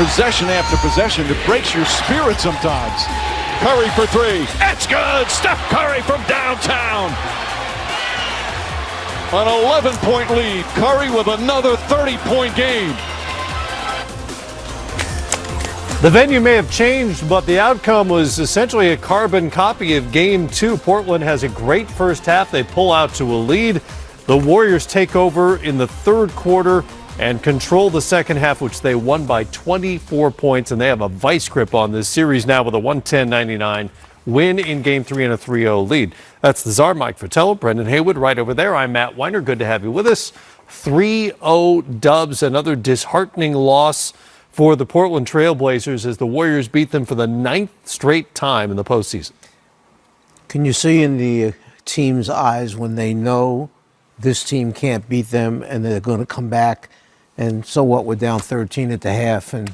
possession after possession. It breaks your spirit sometimes. Curry for three. It's good. Steph Curry from downtown. An 11-point lead. Curry with another 30-point game. The venue may have changed, but the outcome was essentially a carbon copy of Game 2. Portland has a great first half. They pull out to a lead. The Warriors take over in the third quarter and control the second half, which they won by 24 points. And they have a vice grip on this series now with a 110-99 win in Game 3 and a 3-0 lead. That's the Czar, Mike Fratello, Brendan Haywood right over there. I'm Matt Weiner. Good to have you with us. 3-0 Dubs, another disheartening loss for the Portland Trailblazers as the Warriors beat them for the 9th straight time in the postseason. Can you see in the team's eyes when they know this team can't beat them and they're going to come back? And so what, we're down 13 at the half and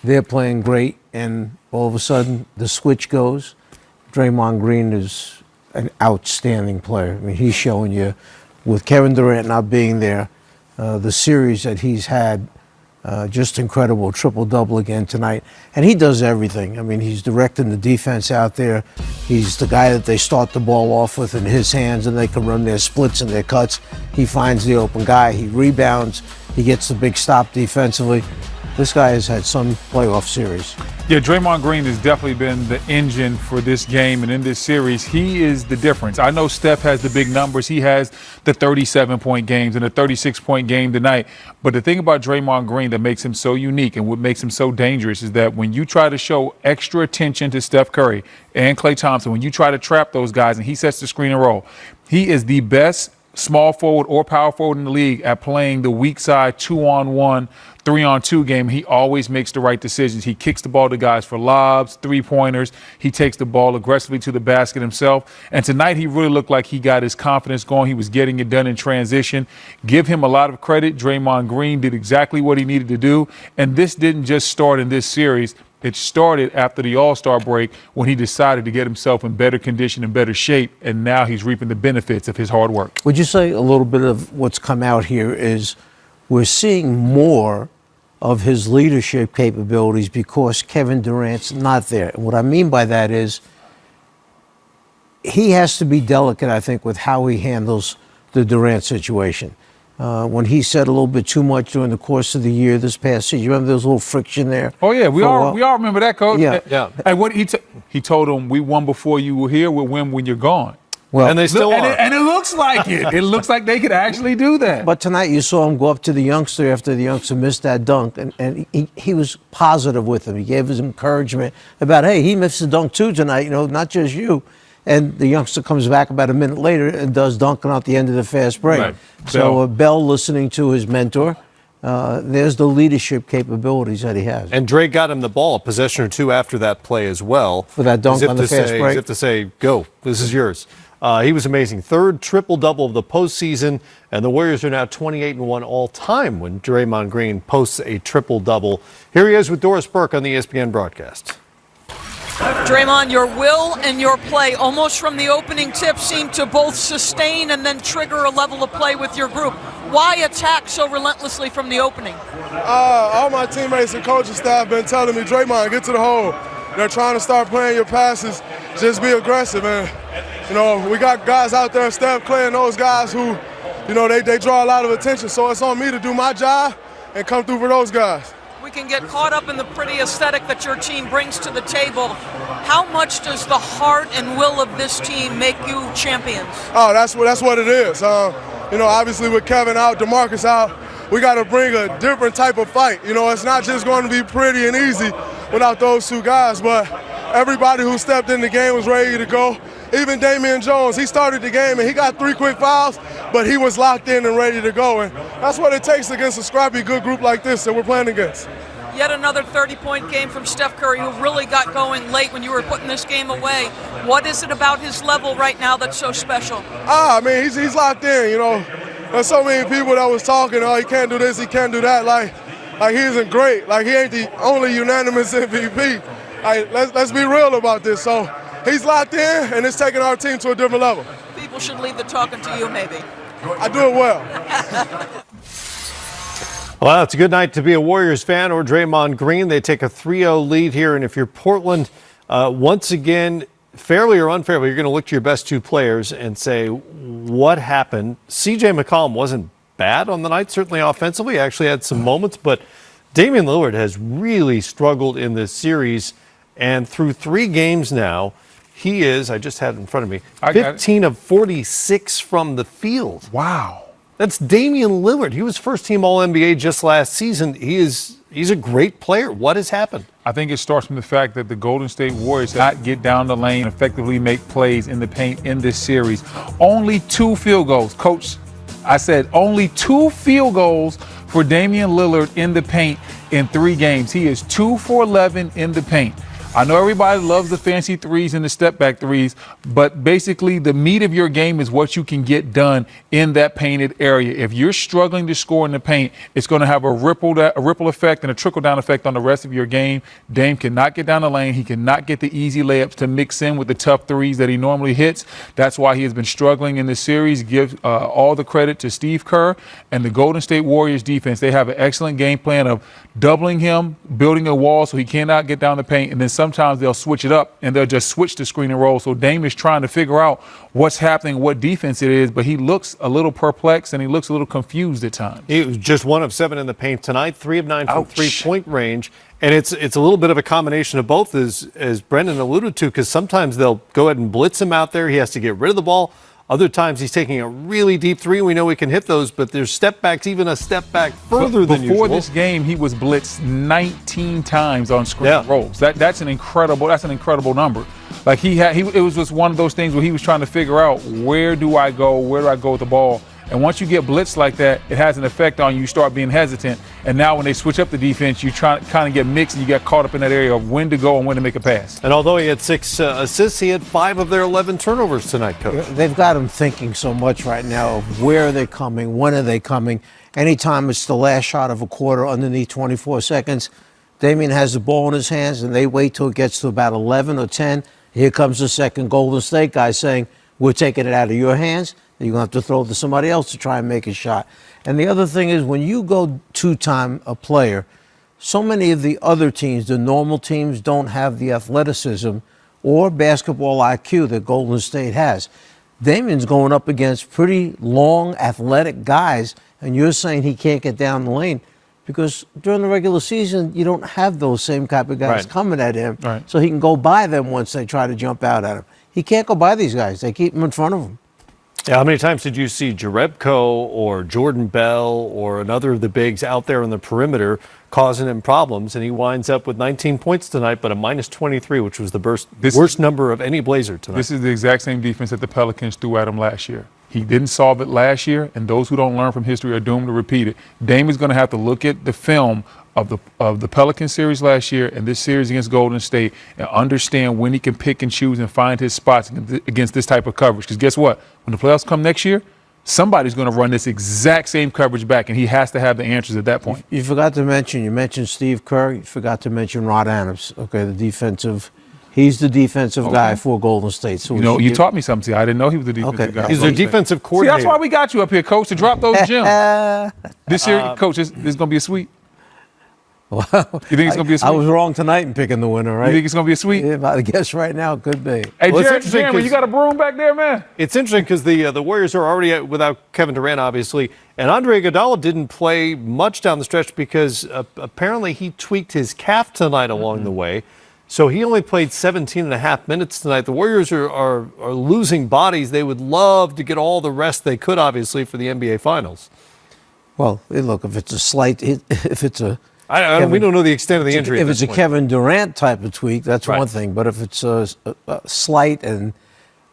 they're playing great, and all of a sudden the switch goes. Draymond Green is an outstanding player. I mean, he's showing you, with Kevin Durant not being there, the series that he's had, just incredible. Triple-double again tonight. And he does everything. I mean, he's directing the defense out there. He's the guy that they start the ball off with in his hands, and they can run their splits and their cuts. He finds the open guy. He rebounds. He gets the big stop defensively. This guy has had some playoff series. Yeah, Draymond Green has definitely been the engine for this game and in this series. He is the difference. I know Steph has the big numbers. He has the 37-point games and the 36-point game tonight. But the thing about Draymond Green that makes him so unique and what makes him so dangerous is that when you try to show extra attention to Steph Curry and Klay Thompson, when you try to trap those guys and he sets the screen and roll, he is the best small forward or power forward in the league at playing the weak side 2-on-1, 3-on-2 game. He always makes the right decisions. He kicks the ball to guys for lobs, three-pointers. He takes the ball aggressively to the basket himself. And tonight he really looked like he got his confidence going. He was getting it done in transition. Give him a lot of credit. Draymond Green did exactly what he needed to do. And this didn't just start in this series. It started after the All-Star break when he decided to get himself in better condition and better shape, and now he's reaping the benefits of his hard work. Would you say a little bit of what's come out here is we're seeing more of his leadership capabilities because Kevin Durant's not there? And what I mean by that is he has to be delicate, I think, with how he handles the Durant situation. When he said a little bit too much during the course of the year this past season. You remember there was a little friction there? Oh, yeah. We all remember that, Coach. Yeah. And what he told him, we won before you were here, we'll win when you're gone. Well, and they still are. And it looks like it. It looks like they could actually do that. But tonight you saw him go up to the youngster after the youngster missed that dunk, and he was positive with him. He gave his encouragement about, hey, he missed the dunk too tonight, not just you. And the youngster comes back about a minute later and does dunking out the end of the fast break. Right. So Bell listening to his mentor, there's the leadership capabilities that he has. And Dre got him the ball a possession or two after that play as well. For that dunk on the fast break. As if to say, go, this is yours. He was amazing. Third triple-double of the postseason, and the Warriors are now 28-1 all-time when Draymond Green posts a triple-double. Here he is with Doris Burke on the ESPN broadcast. Draymond, your will and your play, almost from the opening tip, seem to both sustain and then trigger a level of play with your group. Why attack so relentlessly from the opening? All my teammates and coaching staff been telling me, Draymond, get to the hole. They're trying to start playing your passes. Just be aggressive, man. We got guys out there, Steph, Klay, and those guys who, they draw a lot of attention. So it's on me to do my job and come through for those guys. We can get caught up in the pretty aesthetic that your team brings to the table. How much does the heart and will of this team make you champions? Oh, that's what it is. Obviously with Kevin out, DeMarcus out, we got to bring a different type of fight. It's not just going to be pretty and easy without those two guys, but everybody who stepped in the game was ready to go. Even Damian Jones, he started the game and he got 3 quick fouls, but he was locked in and ready to go. And that's what it takes against a scrappy, good group like this that we're playing against. Yet another 30-point game from Steph Curry, who really got going late when you were putting this game away. What is it about his level right now that's so special? He's locked in, There's so many people that was talking, he can't do this, he can't do that. Like he isn't great. Like, he ain't the only unanimous MVP. Let's be real about this. So he's locked in, and it's taking our team to a different level. People should leave the talking to you, maybe. I do it well. Well, it's a good night to be a Warriors fan or Draymond Green. They take a 3-0 lead here, and if you're Portland, once again, fairly or unfairly, you're going to look to your best two players and say, what happened? C.J. McCollum wasn't bad on the night, certainly offensively. Actually had some moments, but Damian Lillard has really struggled in this series, and through 3 games now, he is, I just had it in front of me, 15 of 46 from the field. Wow. That's Damian Lillard. He was first-team All-NBA just last season. He's a great player. What has happened? I think it starts from the fact that the Golden State Warriors not get down the lane and effectively make plays in the paint in this series. Only 2 field goals. Coach, I said only 2 field goals for Damian Lillard in the paint in 3 games. He is 2 for 11 in the paint. I know everybody loves the fancy threes and the step-back threes, but basically the meat of your game is what you can get done in that painted area. If you're struggling to score in the paint, it's going to have a ripple effect and a trickle-down effect on the rest of your game. Dame cannot get down the lane. He cannot get the easy layups to mix in with the tough threes that he normally hits. That's why he has been struggling in this series. Give all the credit to Steve Kerr and the Golden State Warriors defense. They have an excellent game plan of doubling him, building a wall so he cannot get down the paint, and then sometimes they'll switch it up and they'll just switch the screen and roll. So Dame is trying to figure out what's happening, what defense it is, but he looks a little perplexed and he looks a little confused at times. He was just 1 of 7 in the paint tonight, 3 of 9 from three-point range. And it's a little bit of a combination of both, as Brendan alluded to, because sometimes they'll go ahead and blitz him out there. He has to get rid of the ball. Other times he's taking a really deep three. We know he can hit those, but there's step backs, even a step back further than usual. Before this game, he was blitzed 19 times on screen rolls. That's an incredible number. Like it was just one of those things where he was trying to figure out, where do I go with the ball? And once you get blitzed like that, it has an effect on you. You start being hesitant. And now when they switch up the defense, you kind of get mixed and you get caught up in that area of when to go and when to make a pass. And although he had 6 assists, he had 5 of their 11 turnovers tonight, Coach. They've got him thinking so much right now of where are they coming, when are they coming. Anytime it's the last shot of a quarter underneath 24 seconds, Damian has the ball in his hands and they wait till it gets to about 11 or 10. Here comes the second Golden State guy saying, we're taking it out of your hands. You're going to have to throw it to somebody else to try and make a shot. And the other thing is, when you go two-time a player, so many of the other teams, the normal teams, don't have the athleticism or basketball IQ that Golden State has. Damian's going up against pretty long, athletic guys, and you're saying he can't get down the lane because during the regular season, you don't have those same type of guys coming at him, so he can go by them once they try to jump out at him. He can't go by these guys. They keep him in front of him. Yeah, how many times did you see Jerebko or Jordan Bell or another of the bigs out there on the perimeter causing him problems, and he winds up with 19 points tonight, but a minus 23, which was the worst number of any Blazer tonight. This is the exact same defense that the Pelicans threw at him last year. He didn't solve it last year, and those who don't learn from history are doomed to repeat it. Dame is going to have to look at the film of the Pelican series last year and this series against Golden State and understand when he can pick and choose and find his spots against this type of coverage. Because guess what? When the playoffs come next year, somebody's going to run this exact same coverage back, and he has to have the answers at that point. You forgot to mention, you mentioned Steve Kerr. You forgot to mention Rod Adams. Okay, he's the defensive guy for Golden State. So you taught me something. See, I didn't know he was the defensive guy. He's their defensive coordinator. See, that's why we got you up here, Coach, to drop those gems. This year, Coach, this is going to be a sweep. Well, you think it's going to be a sweep? I was wrong tonight in picking the winner, right? You think it's going to be a sweep? Yeah, I guess right now it could be. Hey, Jeremy, you got a broom back there, man? It's interesting because the Warriors are already without Kevin Durant, obviously, and Andre Iguodala didn't play much down the stretch because apparently he tweaked his calf tonight along the way. So he only played 17 and a half minutes tonight. The Warriors are losing bodies. They would love to get all the rest they could, obviously, for the NBA Finals. Well, look, if it's a slight, we don't know the extent of the injury. If it's a Kevin Durant type of tweak, that's one thing. But if it's a slight and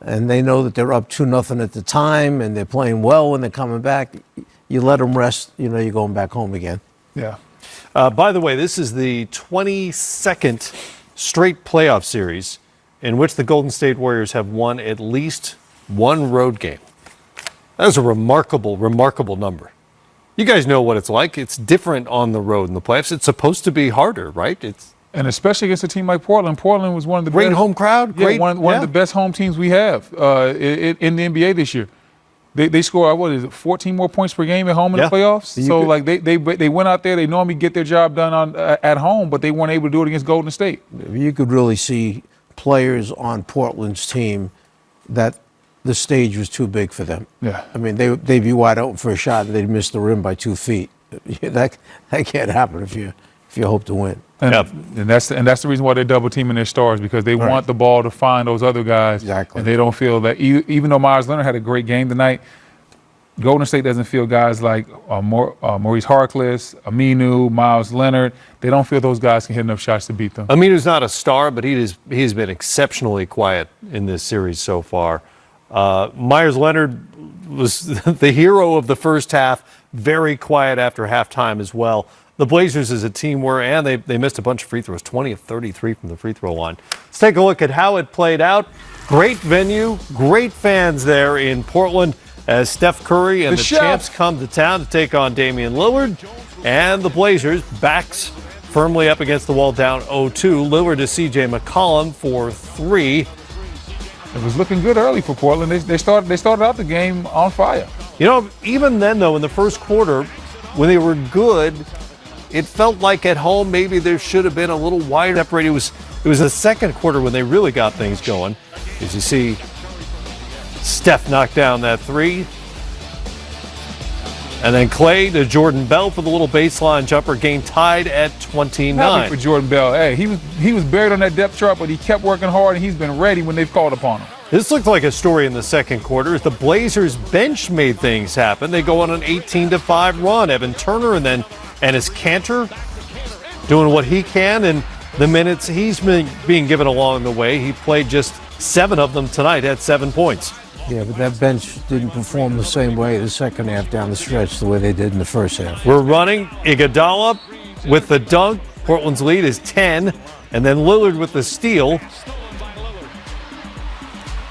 they know that they're up 2-0 at the time and they're playing well when they're coming back, you let them rest. You're going back home again. Yeah. By the way, this is the 22nd straight playoff series in which the Golden State Warriors have won at least one road game. That is a remarkable, remarkable number. You guys know what it's like. It's different on the road in the playoffs. It's supposed to be harder, right? And especially against a team like Portland. Portland was one of the great home crowd. One of the best home teams we have in the NBA this year. They score, what is it, 14 more points per game at home in the playoffs? So, like, they went out there. They normally get their job done at home, but they weren't able to do it against Golden State. You could really see players on Portland's team that the stage was too big for them. Yeah. I mean, they'd be wide open for a shot and they'd miss the rim by 2 feet. That can't happen if you hope to win. And that's the reason why they're double teaming their stars, because they want the ball to find those other guys. Exactly. And they don't feel that even though Myers Leonard had a great game tonight, Golden State doesn't feel guys like Maurice Harkless, Aminu, Myers Leonard. They don't feel those guys can hit enough shots to beat them. Aminu's not a star, but he's been exceptionally quiet in this series so far. Myers Leonard was the hero of the first half, very quiet after halftime as well. The Blazers as a team were, and they missed a bunch of free throws, 20 of 33 from the free throw line. Let's take a look at how it played out. Great venue, great fans there in Portland as Steph Curry and the champs come to town to take on Damian Lillard. And the Blazers, backs firmly up against the wall, down 0-2. Lillard to C.J. McCollum for 3. It was looking good early for Portland. They started out the game on fire. You know, even then, though, in the first quarter, when they were good, it felt like at home maybe there should have been a little wider separated. It was the second quarter when they really got things going. As you see, Steph knocked down that 3. And then Clay to Jordan Bell for the little baseline jumper. Game tied at 29. Happy for Jordan Bell. Hey, he was buried on that depth chart, but he kept working hard, and he's been ready when they've called upon him. This looked like a story in the second quarter as the Blazers bench made things happen. They go on an 18-5 run. Evan Turner and then Enes Kanter doing what he can in the minutes he's been being given along the way. He played just 7 of them tonight, had 7 points. Yeah, but that bench didn't perform the same way the second half down the stretch the way they did in the first half. We're running Iguodala with the dunk. Portland's lead is 10. And then Lillard with the steal.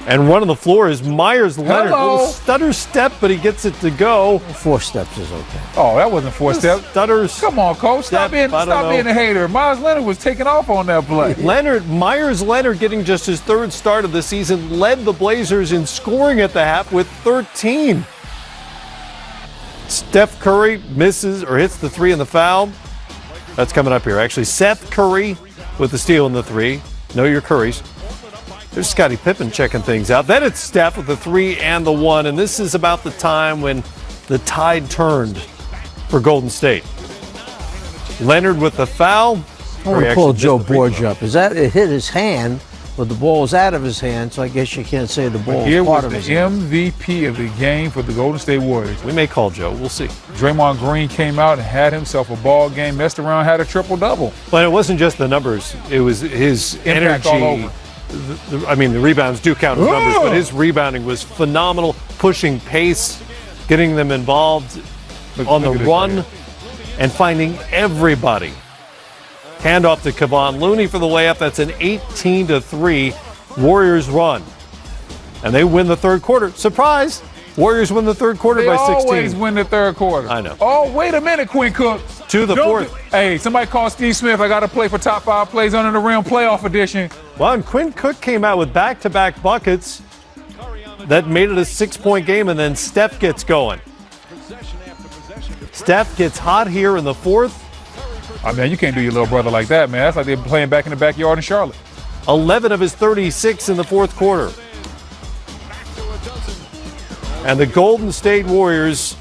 And running the floor is Myers Leonard. Little stutter step, but he gets it to go. 4 steps is okay. Oh, that wasn't 4 steps. Stutters. Come on, coach. Stop being a hater. Myers Leonard was taking off on that play. Myers Leonard getting just his 3rd start of the season, led the Blazers in scoring at the half with 13. Steph Curry misses or hits the 3 in the foul. That's coming up here. Actually, Seth Curry with the steal and the 3. Know your Currys. There's Scottie Pippen checking things out. Then it's Steph with the 3 and the 1. And this is about the time when the tide turned for Golden State. Leonard with the foul. I want to pull Joe Borge up. It hit his hand, but the ball was out of his hand, so I guess you can't say the ball was part of his hand. Here was the MVP of the game for the Golden State Warriors. We may call Joe. We'll see. Draymond Green came out and had himself a ball game, messed around, had a triple-double. But it wasn't just the numbers. It was his impact energy. All over. The rebounds do count as numbers, but his rebounding was phenomenal, pushing pace, getting them involved on the run, and finding everybody. Handoff to Kevon Looney for the layup. That's an 18-3 Warriors run. And they win the 3rd quarter. Surprise! Warriors win the 3rd quarter by 16. They always win the 3rd quarter. I know. Oh, wait a minute, Quinn Cook. To the 4th. Hey, somebody call Steve Smith. I got to play for top 5 plays under the rim playoff edition. Well, and Quinn Cook came out with back-to-back buckets. That made it a 6-point game, and then Steph gets going. Steph gets hot here in the 4th. I mean, you can't do your little brother like that, man. That's like they're playing back in the backyard in Charlotte. 11 of his 36 in the 4th quarter. And the Golden State Warriors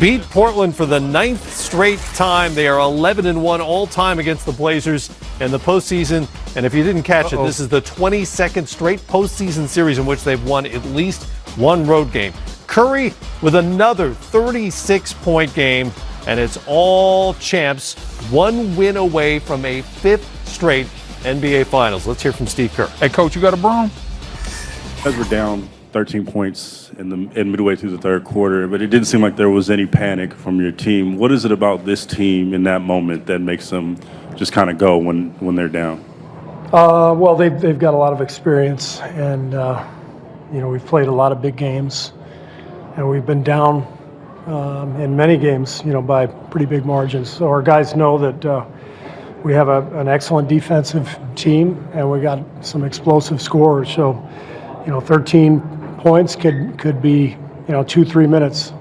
beat Portland for the 9th straight time. They are 11-1 all-time against the Blazers in the postseason. And if you didn't catch it, this is the 22nd straight postseason series in which they've won at least one road game. Curry with another 36-point game, and it's all champs, 1 win away from a 5th straight NBA Finals. Let's hear from Steve Kerr. Hey, Coach, you got a broom? As we're down 13 points in midway through the 3rd quarter, but it didn't seem like there was any panic from your team. What is it about this team in that moment that makes them just kind of go when they're down? Well, they've got a lot of experience, and we've played a lot of big games, and we've been down in many games, by pretty big margins. So our guys know that we have an excellent defensive team, and we got some explosive scorers. So, 13 points could be 2-3 minutes.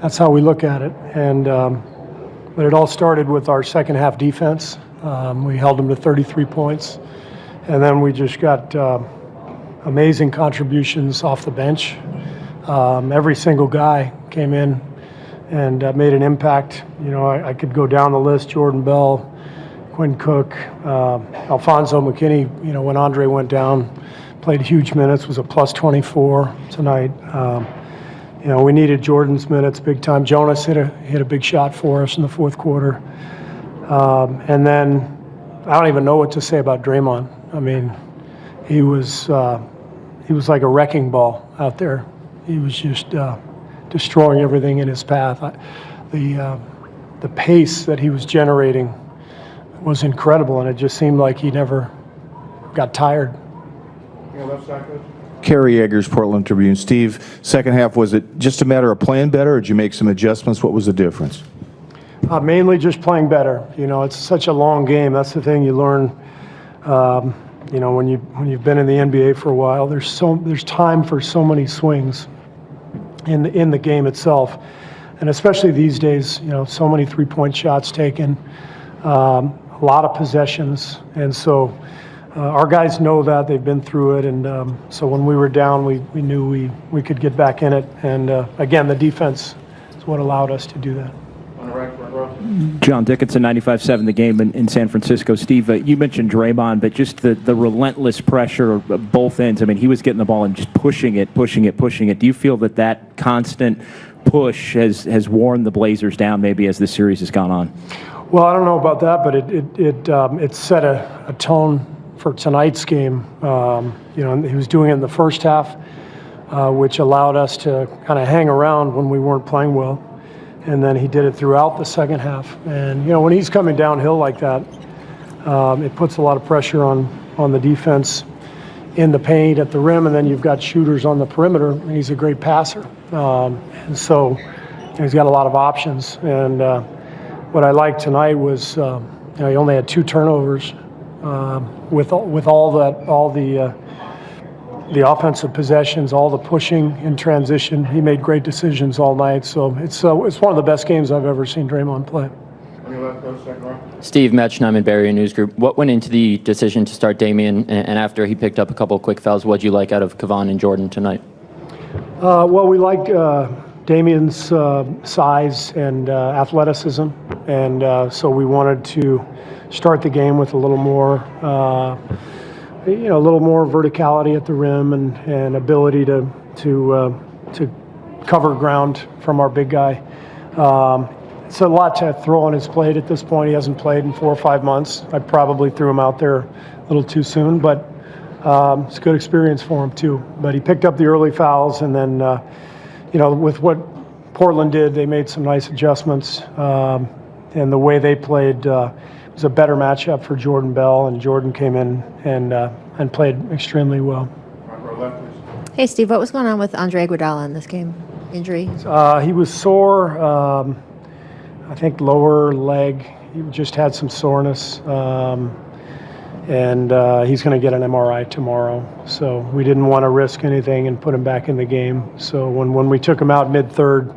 That's how we look at it. And but it all started with our second half defense. We held them to 33 points, and then we just got amazing contributions off the bench. Every single guy came in and made an impact. I could go down the list: Jordan Bell, Quinn Cook, Alfonso McKinney. When Andre went down, played huge minutes, was a plus 24 tonight. We needed Jordan's minutes big time. Jonas hit a big shot for us in the fourth quarter. And then I don't even know what to say about Draymond. I mean, he was like a wrecking ball out there. He was just destroying everything in his path. The pace that he was generating was incredible, and it just seemed like he never got tired. Kerry Eggers, Portland Tribune. Steve, second half, was it just a matter of playing better, or did you make some adjustments? What was the difference? Mainly just playing better. It's such a long game. That's the thing you learn. When you've been in the NBA for a while, there's time for so many swings in the game itself, and especially these days. So many 3-point shots taken, a lot of possessions, and so. Our guys know that. They've been through it, and so when we were down, we knew we could get back in it. And again, the defense is what allowed us to do that. John Dickinson, 95.7 The Game in San Francisco. Steve, you mentioned Draymond, but just the relentless pressure of both ends. I mean, he was getting the ball and just pushing it. Do you feel that constant push has worn the Blazers down maybe as the series has gone on? Well, I don't know about that, but it set a tone for tonight's game. He was doing it in the first half, which allowed us to kind of hang around when we weren't playing well. And then he did it throughout the second half. And, when he's coming downhill like that, it puts a lot of pressure on the defense in the paint at the rim, and then you've got shooters on the perimeter, and he's a great passer. And so he's got a lot of options. And what I liked tonight was he only had 2 turnovers. With all the offensive possessions, all the pushing in transition, he made great decisions all night. So it's one of the best games I've ever seen Draymond play. Steve Metchnam and Barrier News Group. What went into the decision to start Damian, and after he picked up a couple of quick fouls, what did you like out of Kevon and Jordan tonight? Well, we liked Damian's size and athleticism, and so we wanted to start the game with a little more, verticality at the rim and ability to cover ground from our big guy. It's a lot to throw on his plate at this point. He hasn't played in 4 or 5 months. I probably threw him out there a little too soon, but it's a good experience for him too. But he picked up the early fouls, and then, with what Portland did, they made some nice adjustments, and the way they played was a better matchup for Jordan Bell, and Jordan came in and played extremely well. Hey, Steve, what was going on with Andre Iguodala in this game? Injury? He was sore, I think lower leg. He just had some soreness, and he's going to get an MRI tomorrow. So we didn't want to risk anything and put him back in the game. So when we took him out mid-third,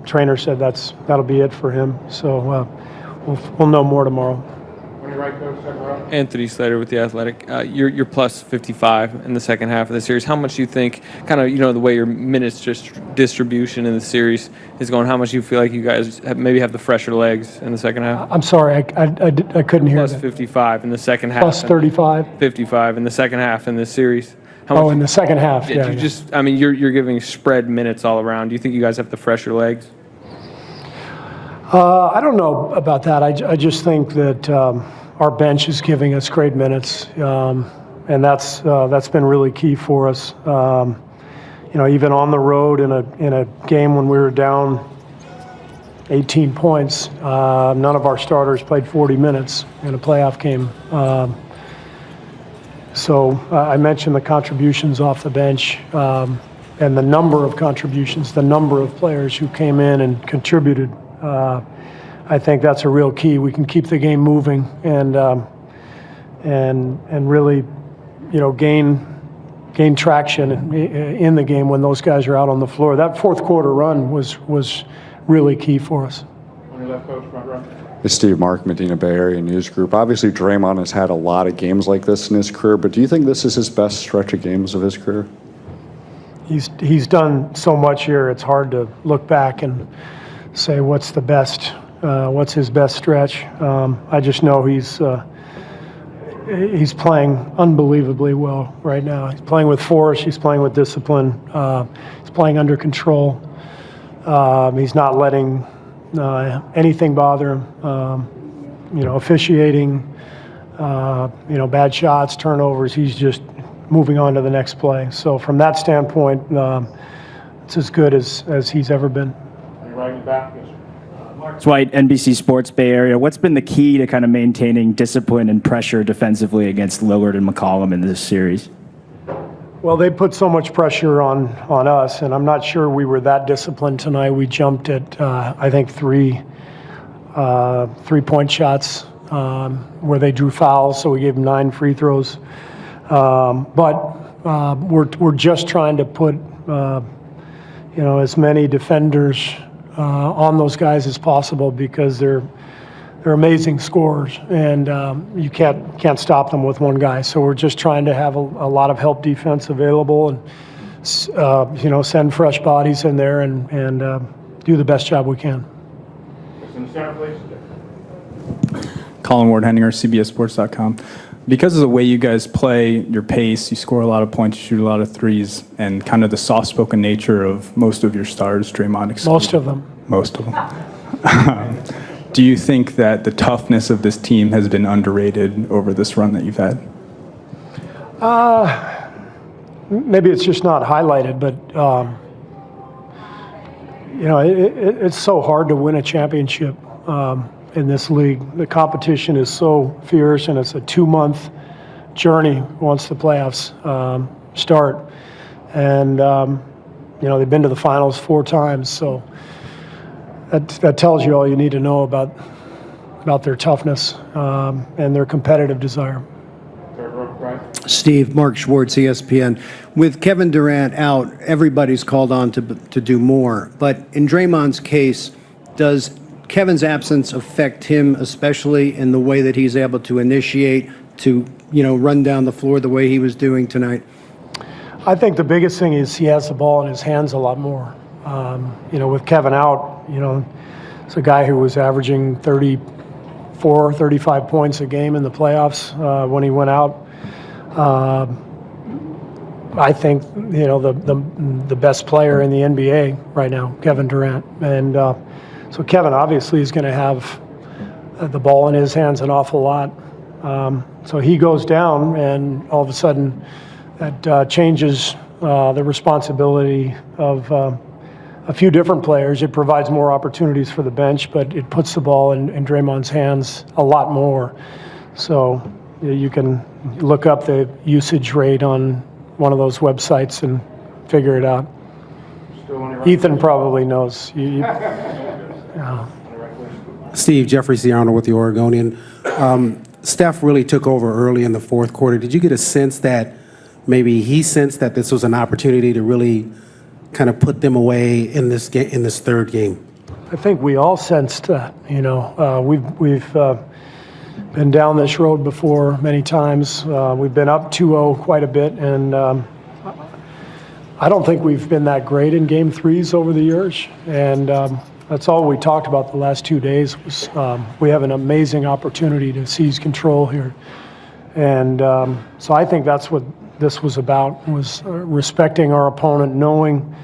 trainer said that'll be it for him. So we'll know more tomorrow. Anthony Slater with The Athletic. You're plus 55 in the second half of the series. How much do you think, kind of, the way your minutes distribution in the series is going, how much do you feel like you guys maybe have the fresher legs in the second half? I'm sorry, I couldn't hear Plus that. 55 in the second half. Plus 35? 55 in the second half in this series. In the second half, yeah. You're giving spread minutes all around. Do you think you guys have the fresher legs? I don't know about that. I just think that our bench is giving us great minutes, and that's been really key for us. Even on the road in a game when we were down 18 points, none of our starters played 40 minutes in a playoff game. So I mentioned the contributions off the bench and the number of contributions, the number of players who came in and contributed. I think that's a real key. We can keep the game moving and really, gain gain traction in the game when those guys are out on the floor. That fourth quarter run was really key for us. On your left, coach, front row. It's Steve, Mark, Medina Bay Area News Group. Obviously, Draymond has had a lot of games like this in his career, but do you think this is his best stretch of games of his career? He's done so much here. It's hard to look back and say what's his best stretch. I just know he's playing unbelievably well right now. He's playing with force. He's playing with discipline. He's playing under control. He's not letting anything bother him. Officiating, bad shots, turnovers. He's just moving on to the next play. So from that standpoint, it's as good as he's ever been. Right back. Mark White, NBC Sports Bay Area. What's been the key to kind of maintaining discipline and pressure defensively against Lillard and McCollum in this series? Well, they put so much pressure on us, and I'm not sure we were that disciplined tonight. We jumped at, I think, three-point shots where they drew fouls, so we gave them 9 free throws. But we're just trying to put, as many defenders on those guys as possible because they're amazing scorers, and you can't stop them with one guy. So we're just trying to have a lot of help defense available, and send fresh bodies in there and do the best job we can. Colin Ward Henninger, CBSSports.com. Because of the way you guys play, your pace, you score a lot of points, you shoot a lot of threes, and kind of the soft-spoken nature of most of your stars, Draymond excluded. Most of them. Most of them. Do you think that the toughness of this team has been underrated over this run that you've had? Maybe it's just not highlighted, but it's so hard to win a championship in this league. The competition is so fierce, and it's a 2-month journey once the playoffs start. And they've been to the finals 4 times, so that tells you all you need to know about their toughness and their competitive desire. Steve, Mark Schwartz, ESPN. With Kevin Durant out, everybody's called on to do more. But in Draymond's case, does Kevin's absence affect him, especially in the way that he's able to initiate, to run down the floor the way he was doing tonight? I think the biggest thing is he has the ball in his hands a lot more. With Kevin out, it's a guy who was averaging 34, 35 points a game in the playoffs when he went out. I think, the best player in the NBA right now, Kevin Durant. And so Kevin obviously is going to have the ball in his hands an awful lot. So he goes down, and all of a sudden that changes the responsibility of a few different players. It provides more opportunities for the bench, but it puts the ball in Draymond's hands a lot more. So you can look up the usage rate on one of those websites and figure it out. Ethan probably knows. Steve, Jeffrey C. Arnold with the Oregonian. Steph really took over early in the fourth quarter. Did you get a sense that maybe he sensed that this was an opportunity to really kind of put them away in this third game? I think we all sensed that. We've been down this road before many times. We've been up 2-0 quite a bit, and I don't think we've been that great in game threes over the years. And that's all we talked about the last 2 days was we have an amazing opportunity to seize control here. And so I think that's what this was about, was respecting our opponent, knowing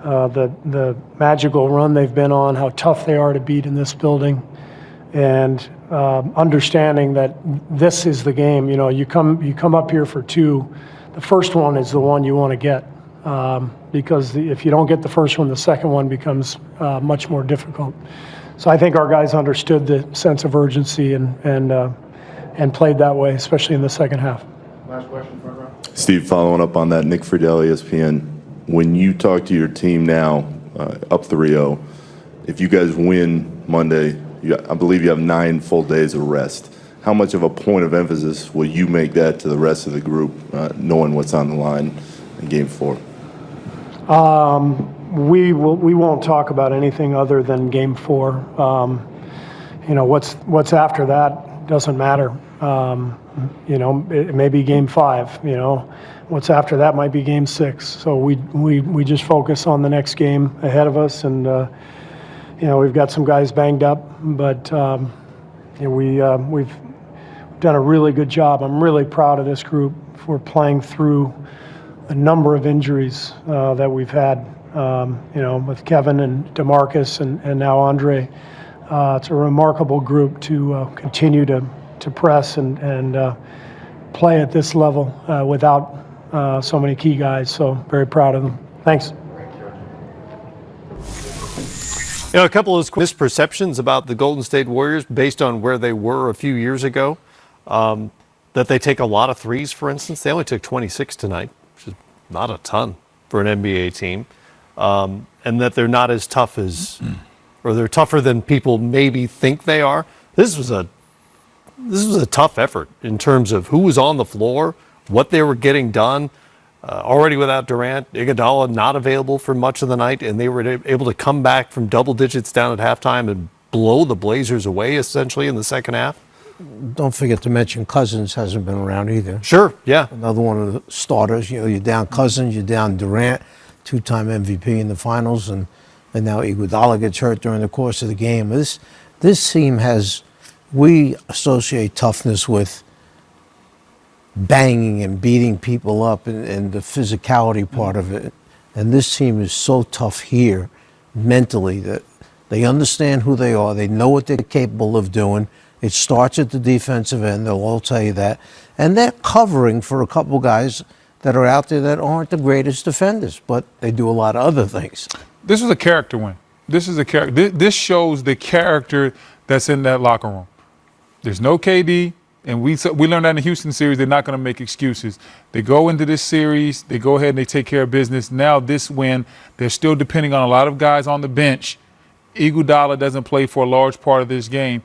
the magical run they've been on, how tough they are to beat in this building, and understanding that this is the game. You come up here for 2. The first one is the one you want to get, because if you don't get the first one, the second one becomes much more difficult. So I think our guys understood the sense of urgency and played that way, especially in the second half. Last question, front row. Steve, following up on that, Nick Friedel, ESPN. When you talk to your team now, up 3-0, if you guys win Monday, I believe you have 9 full days of rest. how much of a point of emphasis will you make that to the rest of the group, knowing what's on the line in Game 4? We won't talk about anything other than Game 4. What's after that doesn't matter. It may be Game 5. What's after that might be Game 6. So we just focus on the next game ahead of us, and we've got some guys banged up, but we've done a really good job. I'm really proud of this group for playing through a number of injuries that we've had. With Kevin and DeMarcus and now Andre. It's a remarkable group to continue to press and play at this level without so many key guys. So very proud of them. Thanks. A couple of misperceptions about the Golden State Warriors based on where they were a few years ago. That they take a lot of threes, for instance. They only took 26 tonight, which is not a ton for an NBA team. And that they're not as tough as, or they're tougher than people maybe think they are. This was a tough effort in terms of who was on the floor, what they were getting done. Already without Durant, Iguodala not available for much of the night, and they were able to come back from double digits down at halftime and blow the Blazers away essentially in the second half. Don't forget to mention Cousins hasn't been around either. Sure, yeah. Another one of the starters. You're down Cousins, you're down Durant, two-time MVP in the finals, and now Iguodala gets hurt during the course of the game. This team we associate toughness with banging and beating people up and the physicality part of it. And this team is so tough here mentally that they understand who they are. They know what they're capable of doing. It starts at the defensive end. They'll all tell you that. And they're covering for a couple guys that are out there that aren't the greatest defenders, but they do a lot of other things. This was a character win. This shows the character that's in that locker room. There's no KD, and we learned that in the Houston series. They're not going to make excuses. They go into this series, they go ahead and they take care of business. Now this win, they're still depending on a lot of guys on the bench. Iguodala doesn't play for a large part of this game.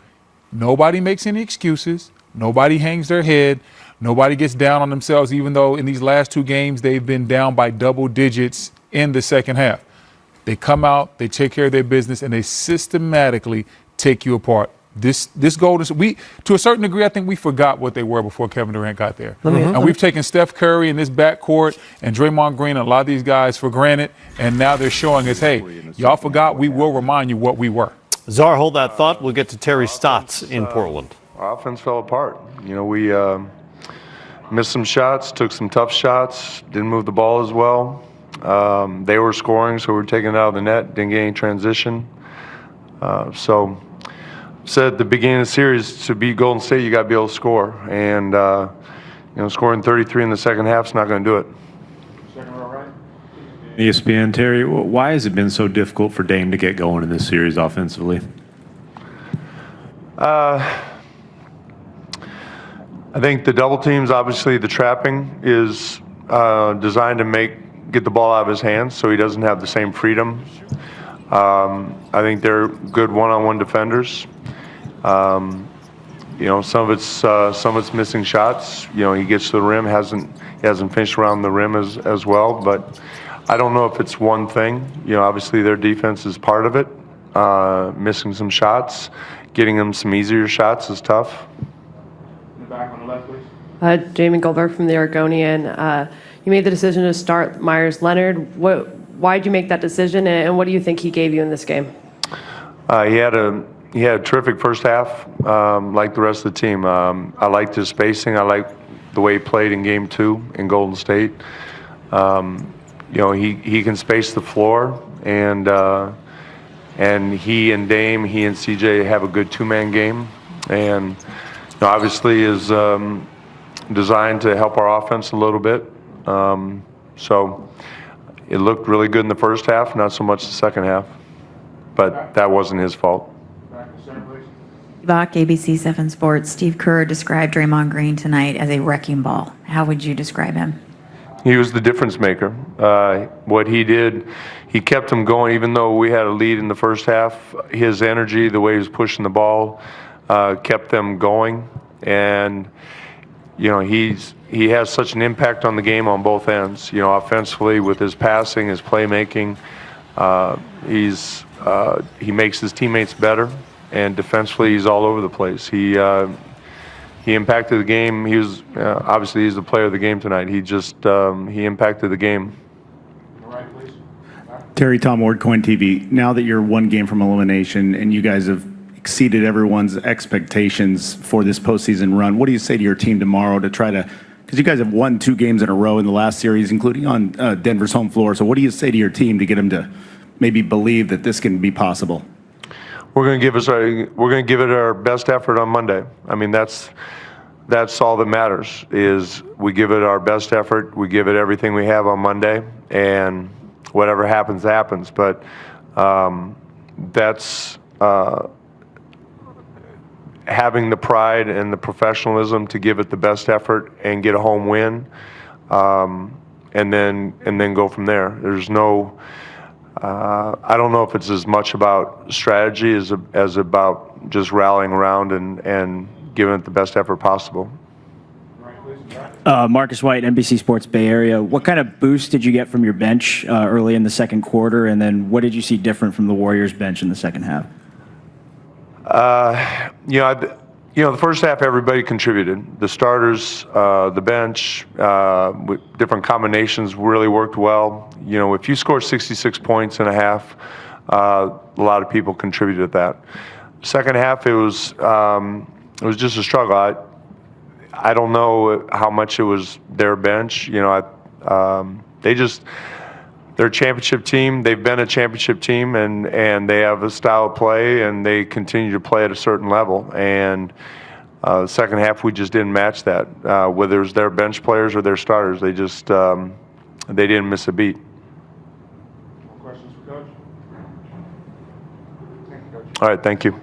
Nobody makes any excuses. Nobody hangs their head. Nobody gets down on themselves, even though in these last two games they've been down by double digits in the second half. They come out, they take care of their business, and they systematically take you apart. This Golden State, to a certain degree, I think we forgot what they were before Kevin Durant got there. And we've taken Steph Curry in this backcourt and Draymond Green and a lot of these guys for granted, and now they're showing us, hey, y'all forgot, we will remind you what we were. Czar, hold that thought. We'll get to Terry Stotts in Portland. Our offense fell apart. We missed some shots, took some tough shots, didn't move the ball as well. They were scoring, so we were taking it out of the net, didn't get any transition. So said at the beginning of the series, to beat Golden State, you got to be able to score. And, scoring 33 in the second half is not going to do it. ESPN, Terry, why has it been so difficult for Dame to get going in this series offensively? I think the double teams, obviously the trapping is designed to get the ball out of his hands so he doesn't have the same freedom. I think they're good one-on-one defenders. Some of it's missing shots. He gets to the rim, he hasn't finished around the rim as well, but I don't know if it's one thing. Obviously their defense is part of it. Missing some shots, getting them some easier shots is tough. In the back on the left, please. Jamie Goldberg from the Oregonian. You made the decision to start Myers Leonard. Why did you make that decision, and what do you think he gave you in this game? He had a terrific first half, like the rest of the team. I liked his spacing. I liked the way he played in Game 2 in Golden State. He can space the floor, and he and Dame, he and CJ have a good two-man game, and obviously is designed to help our offense a little bit. So it looked really good in the first half, not so much the second half, but that wasn't his fault. Bach, ABC 7 Sports. Steve Kerr described Draymond Green tonight as a wrecking ball. How would you describe him? He was the difference maker. What he did, he kept them going, even though we had a lead in the first half. His energy, the way he was pushing the ball, kept them going. And he has such an impact on the game on both ends. Offensively with his passing, his playmaking, he makes his teammates better, and defensively he's all over the place. He impacted the game. He was obviously he's the player of the game tonight. He impacted the game. Terry, Tom Ward, Coin TV. Now that you're one game from elimination and you guys have exceeded everyone's expectations for this postseason run, what do you say to your team tomorrow to try to, because you guys have won 2 games in a row in the last series, including on Denver's home floor. So what do you say to your team to get them to maybe believe that this can be possible? We're going to give it our best effort on Monday. I mean, that's all that matters, is we give it our best effort. We give it everything we have on Monday, and whatever happens, happens. But that's having the pride and the professionalism to give it the best effort and get a home win, and then go from there. There's no. I don't know if it's as much about strategy as about just rallying around and giving it the best effort possible. Marcus White, NBC Sports Bay Area. What kind of boost did you get from your bench early in the second quarter, and then what did you see different from the Warriors bench in the second half? The first half everybody contributed. The starters, the bench, with different combinations really worked well. If you score 66 points in a half, a lot of people contributed to that. Second half, it was just a struggle. I don't know how much it was their bench. They're a championship team. They've been a championship team, and they have a style of play, and they continue to play at a certain level. And the second half, we just didn't match that. Whether it was their bench players or their starters, they didn't miss a beat. More questions for Coach? All right, thank you.